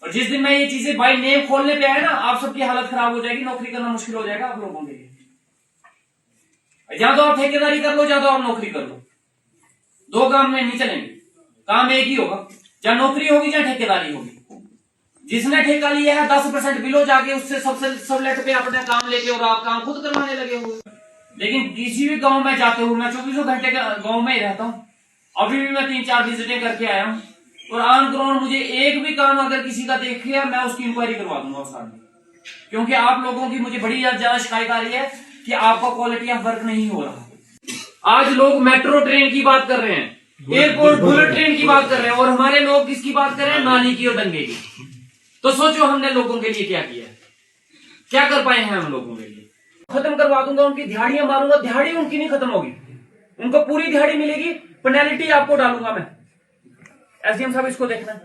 और जिस दिन मैं ये चीजें बाई नेम खोलने पे आए ना, आप सबकी हालत खराब हो जाएगी, नौकरी करना मुश्किल हो जाएगा आप लोगों के लिए। या तो आप ठेकेदारी कर लो, या तो आप नौकरी कर लो, दो काम में नहीं चलेंगे। काम एक ही होगा, या नौकरी होगी या ठेकेदारी होगी। जिसने ठेका लिया है 10% बिलो जाके उससे सबसे सबलेट पे अपने काम लेके और आप काम खुद करवाने लगे हुए। लेकिन किसी भी गांव में जाते हुए, मैं 24 घंटे गांव में ही रहता हूँ, अभी भी मैं 3-4 विजिटिंग करके आया हूँ, और ऑन ग्राउंड मुझे एक भी काम अगर किसी का देख लिया मैं उसकी इंक्वायरी करवा दूंगा उस आदमी। क्योंकि आप लोगों की मुझे बड़ी ज्यादा शिकायत आ रही है कि आपका क्वालिटी ऑफ वर्क नहीं हो रहा। आज लोग मेट्रो ट्रेन की बात कर रहे हैं, एयरपोर्ट बुलेट ट्रेन की बात कर रहे हैं, और हमारे लोग किसकी बात कर रहे हैं? नाली की और दंगे की। तो सोचो हमने लोगों के लिए क्या किया है, क्या कर पाए हैं हम लोगों के लिए। खत्म करवा दूंगा, उनकी दिहाड़ियां मारूंगा, दिहाड़ी उनकी नहीं खत्म होगी, उनको पूरी दिहाड़ी मिलेगी। पेनल्टी आपको डालूंगा मैं, एसडीएम साहब इसको देखना है,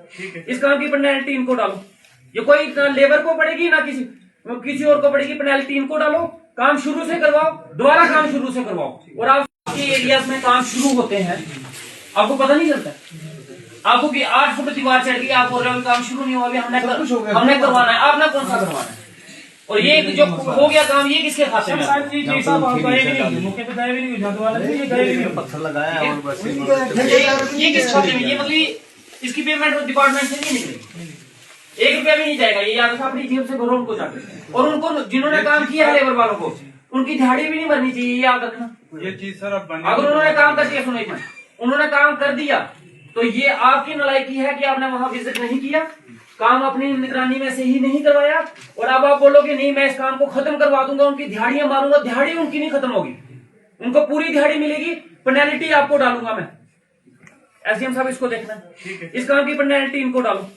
इस काम की पेनल्टी इनको डालो। ये कोई लेबर को पड़ेगी ना किसी और को पड़ेगी, पेनल्टी इनको डालो। काम शुरू से करवाओ, दोबारा काम शुरू से करवाओ। और आपके एरियाज में काम शुरू होते हैं, आपको पता नहीं चलता, आपको कि 8 फुट दीवार चढ़ गई, आप बोल रहे हो काम शुरू नहीं हुआ, अभी हमने करवाना है। आपने कौन सा करवाना है? और ये जो हो गया काम, ये किसके खाते में? पत्थर लगाया और बस ये किस खाते में? ये मतलब इसकी पेमेंट डिपार्टमेंट से नहीं निकलेगी, 1 रुपया भी नहीं जाएगा। ये याद रखो, अपनी जेब से भरो उनको जाकर। और उनको जिन्होंने काम किया है, लेबर वालों को, उनकी दिहाड़ी भी नहीं भरनी चाहिए, याद रखना। ये चीज सर अगर उन्होंने काम कर दिया, सुनो, उन्होंने काम कर दिया तो ये आपकी नालायकी है कि आपने वहां विजिट नहीं किया, काम अपनी निगरानी में से ही नहीं करवाया। और अब आप बोलोगे नहीं मैं इस काम को खत्म करवा दूंगा, उनकी दिहाड़ियां मारूंगा, दिहाड़ी उनकी नहीं खत्म होगी, उनको पूरी दिहाड़ी मिलेगी। पेनल्टी आपको डालूंगा मैं, एसडीएम साहब इसको देखना है, इस काम की पेनल्टी इनको डालो।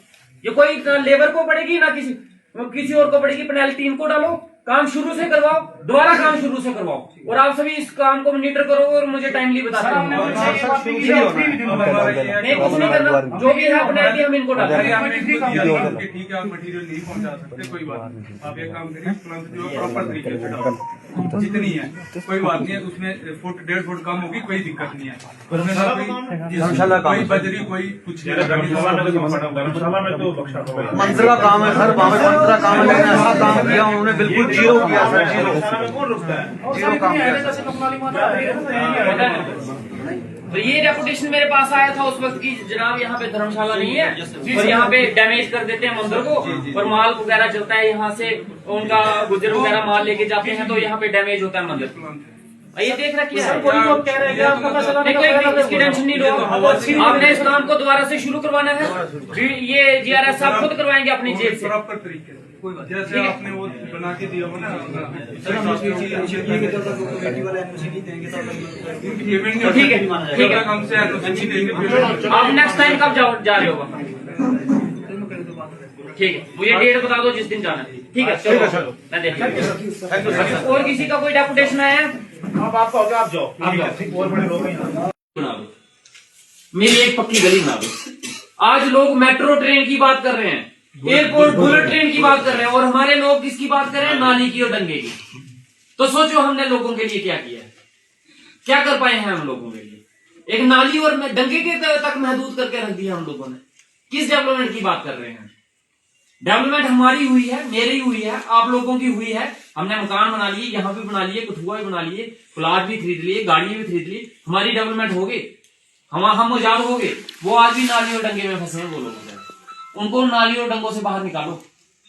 ये कोई लेबर को पड़ेगी ना किसी और को पड़ेगी, पेनल्टी इनको डालो। काम शुरू से करवाओ, दोबारा काम शुरू से करवाओ। और आप सभी इस काम को मॉनिटर करोगे और मुझे टाइमली बता देना। नहीं कुछ नहीं करना, जो भी है पेनल्टी हम इनको डालेंगे। ठीक है, आप मटेरियल नहीं पहुंचा सकते, कोई बात नहीं, आप एक काम करिए, प्रॉपर तरीके से डालो, जितनी है कोई बात नहीं है, उसमें 1.5 फुट कम होगी, कोई दिक्कत नहीं है। कोई बजरी कोई कुछ मंजिला काम है सर, मंजिला काम है, लेकिन ऐसा काम किया उन्होंने, बिल्कुल जीरो किया सर, जीरो काम किया। तो ये रेपुटेशन मेरे पास आया था उस वक्त की, जनाब यहाँ पे धर्मशाला नहीं है और यहाँ पे डैमेज कर देते हैं मंदिर को, और माल वगैरह चलता है यहाँ से, उनका गुजर वगैरह माल लेके जाते हैं तो यहाँ पे डैमेज होता है मंदिर। ये देख रखिए है, इसकी टेंशन नहीं लो, आपने इस काम को दोबारा से शुरू करवाना है। ये जीआरएस साहब खुद करवाएंगे अपनी जेब से, प्रॉपर तरीके से। जैसे आपने वो बना के दिया हो ना, ठीक है, हमसे आप नेक्स्ट टाइम कब जा रहे हो? ठीक है, मुझे डेट बता दो जिस दिन जाना है। ठीक है, चलो मैं देखता हूँ। और किसी का कोई डेपुटेशन आया है? आप जाओ। और बड़े लोग हैं, मेरी एक पक्की गली बना दो। आज लोग मेट्रो ट्रेन की बात कर रहे हैं, एयरपोर्ट बुलेट ट्रेन की बात कर रहे हैं, और हमारे लोग किसकी बात कर रहे हैं? नाली की और दंगे की। तो सोचो हमने लोगों के लिए क्या किया है, क्या कर पाए हैं हम लोगों के लिए। एक नाली और दंगे के तक महदूद करके रख दिया हम लोगों ने। किस डेवलपमेंट की बात कर रहे हैं? डेवलपमेंट हमारी हुई है, मेरी हुई है, आप लोगों की हुई है। हमने मकान बना लिए, यहाँ भी बना लिए, कठुआ भी बना लिए, प्लाट भी खरीद लिए, गाड़ियां भी खरीद ली, हमारी डेवलपमेंट हो गई, हम आजाद हो गए। वो आज भी नाली और डंगे में फंसे हैं वो लोग, उनको नाली और डंगों से बाहर निकालो,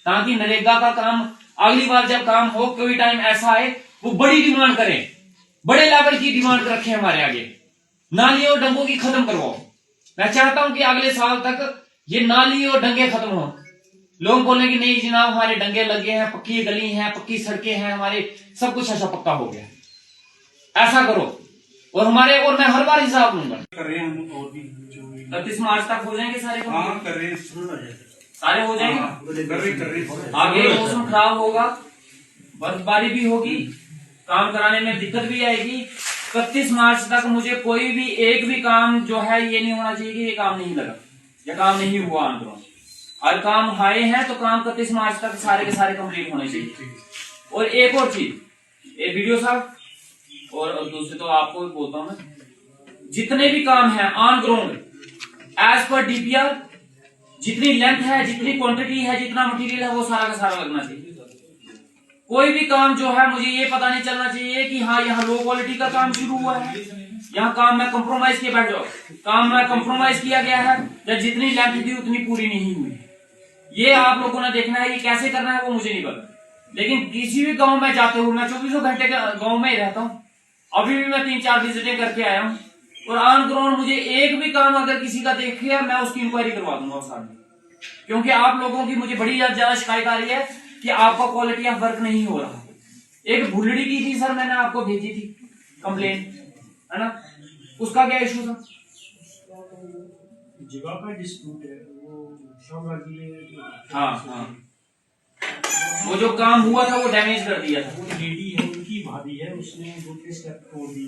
ताकि नरेगा का काम अगली बार जब काम हो, कोई टाइम ऐसा आए वो बड़ी डिमांड करें, बड़े लेवल की डिमांड रखें हमारे आगे। नाली और डंगों की खत्म करवाओ। मैं चाहता हूं कि अगले साल तक ये नाली और डंगे खत्म हो। लोग बोले कि नहीं जनाब हमारे डंगे लगे हैं, पक्की गली हैं, पक्की सड़कें हैं, हमारे सब कुछ ऐसा पक्का हो गया। ऐसा करो और मैं हर बार हिसाब लूंगा। कर रहे हैं हम, और भी 31 मार्च तक हो जाएंगे सारे। हाँ कर रहे हैं, सारे हो जाएंगे। कर रहे आगे मौसम खराब होगा, बर्फबारी भी होगी, काम कराने में दिक्कत भी आएगी। 31 मार्च तक मुझे कोई भी एक भी काम जो है ये नहीं होना चाहिए कि ये काम नहीं लगा या काम नहीं हुआ आंदोलन। और काम आए हैं तो काम 31 मार्च तक सारे के सारे कंप्लीट होने चाहिए। और एक और चीज, ये वीडियो साहब और दूसरे तो आपको भी बोलता हूं मैं, जितने भी काम है on ground as per DPR जितनी लेंथ है, जितनी क्वांटिटी है, जितना मटेरियल है, वो सारा का सारा लगना चाहिए। कोई भी काम जो है मुझे ये पता नहीं चलना चाहिए कि हाँ यहाँ लो क्वालिटी का काम शुरू हुआ है, यहाँ काम में कंप्रोमाइज किया, बैठ जाओ, काम में कंप्रोमाइज किया गया है, या जितनी लेंथ थी उतनी पूरी नहीं हुई। ये आप लोगों ने देखना है, ये कैसे करना है वो मुझे नहीं पता। लेकिन किसी भी गांव में जाते हुए, मैं 24 घंटे गांव में ही रहता हूँ, अभी भी मैं 3-4 विजिटें करके आया हूँ, और ऑन ग्राउंड मुझे एक भी काम अगर किसी का देख लिया, मैं उसकी इंक्वायरी करवा दूंगा सामने। क्योंकि आप लोगों की मुझे बड़ी ज्यादा शिकायत आ रही है कि आपका क्वालिटी ऑफ वर्क नहीं हो रहा। एक भुल्लड़ी की थी सर, मैंने आपको भेजी थी कंप्लेन, है ना, उसका क्या इशू था? जगह का डिस्प्यूट है वो हाँ हाँ, वो जो काम हुआ था वो डैमेज कर दिया था। वो लेडी है, उनकी भाभी है, उसने 2-3 स्टेप तोड़ दिए।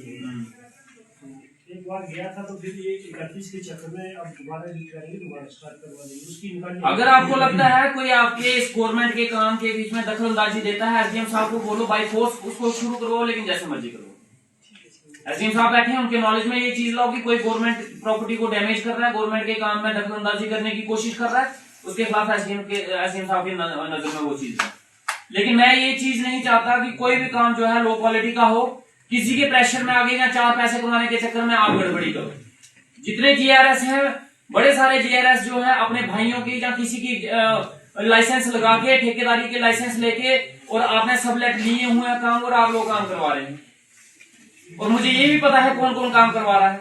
एक बार गया था तो फिर ये 31 के चक्कर में अब दोबारा करेंगे, दोबारा स्टार्ट करवा देंगे उसकी निकाल। अगर आपको लगता है कोई आपके इस गवर्नमेंट के काम के बीच में दखल अंदाजी देता है, एसडीएम साहब को बोलो बाई फोर्स उसको शुरू करवाओ, लेकिन जैसे मर्जी करो। एसडीएम साहब बैठे हैं, उनके नॉलेज में ये चीज लाओ कि कोई गवर्नमेंट प्रॉपर्टी को डैमेज कर रहा है, गवर्नमेंट के काम में दखल अंदाजी करने की कोशिश कर रहा है, उसके खिलाफ एसडीएम साहब की नजर में वो चीज है। लेकिन मैं ये चीज नहीं चाहता कि कोई भी काम जो है लो क्वालिटी का हो, किसी के प्रेशर में आगे या 4 पैसे कमाने के चक्कर में आप गड़बड़ी करो। जितने जीआरएस हैं, बड़े सारे जीआरएस जो है अपने भाइयों की या किसी की लाइसेंस लगा के, ठेकेदारी के लाइसेंस लेके, और आपने सबलेट लिए हुए हैं काम, और आप लोग काम करवा रहे हैं। और मुझे ये भी पता है कौन कौन काम करवा रहा है,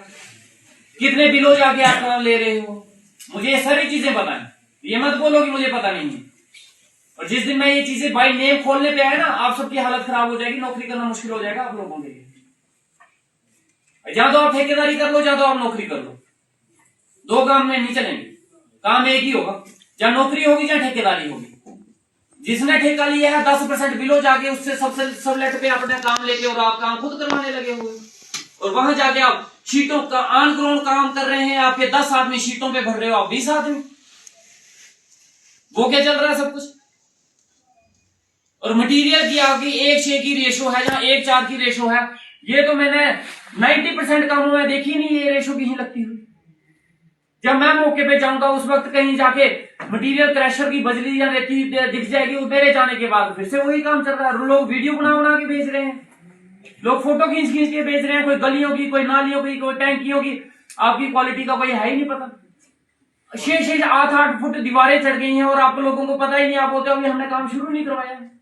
कितने बिलों जाके आप काम ले रहे हो, मुझे ये सारी चीजें पता है। ये मत बोलो कि मुझे पता नहीं है। और जिस दिन मैं ये चीजें बाई नेम खोलने पे आया ना, आप सबकी हालत खराब हो जाएगी, नौकरी करना मुश्किल हो जाएगा आप लोगों के लिए। या तो आप ठेकेदारी कर लो, या तो आप नौकरी कर लो, 2 काम में नहीं चलेंगे। काम एक ही होगा, या नौकरी होगी या ठेकेदारी होगी। जिसने ठेका लिया है 10% बिलो जाके उससे सबसे सबलेट पे अपने काम लेके, और आप काम खुद करवाने लगे हुए, और वहां जाके आप शीटों का ऑन ग्राउंड काम कर रहे हैं, आपके 10 आदमी शीटों पे भर रहे हो, आप 20 आदमी। वो क्या चल रहा है सब कुछ। और मटेरियल की आपकी 1:6 की रेशो है, जहां 1:4 की रेशो है। ये तो मैंने 90% कामों में देखी नहीं ये रेशो कहीं लगती हुई। जब मैं मौके पे जाऊंगा उस वक्त कहीं जाके मटेरियल क्रैशर की बजरी या रेती दिख जाएगी, मेरे जाने के बाद फिर से वही काम चल रहा है। लोग वीडियो बना के भेज रहे हैं, लोग फोटो खींच के भेज रहे हैं, कोई गलियों की, कोई नालियों की, कोई टैंकियों की। आपकी क्वालिटी का कोई है ही नहीं पता। 6-6 8-8 फुट दीवारें चढ़ गई हैं, और आप लोगों को पता ही नहीं। आप बोलते हो कि हमने काम शुरू नहीं करवाया है।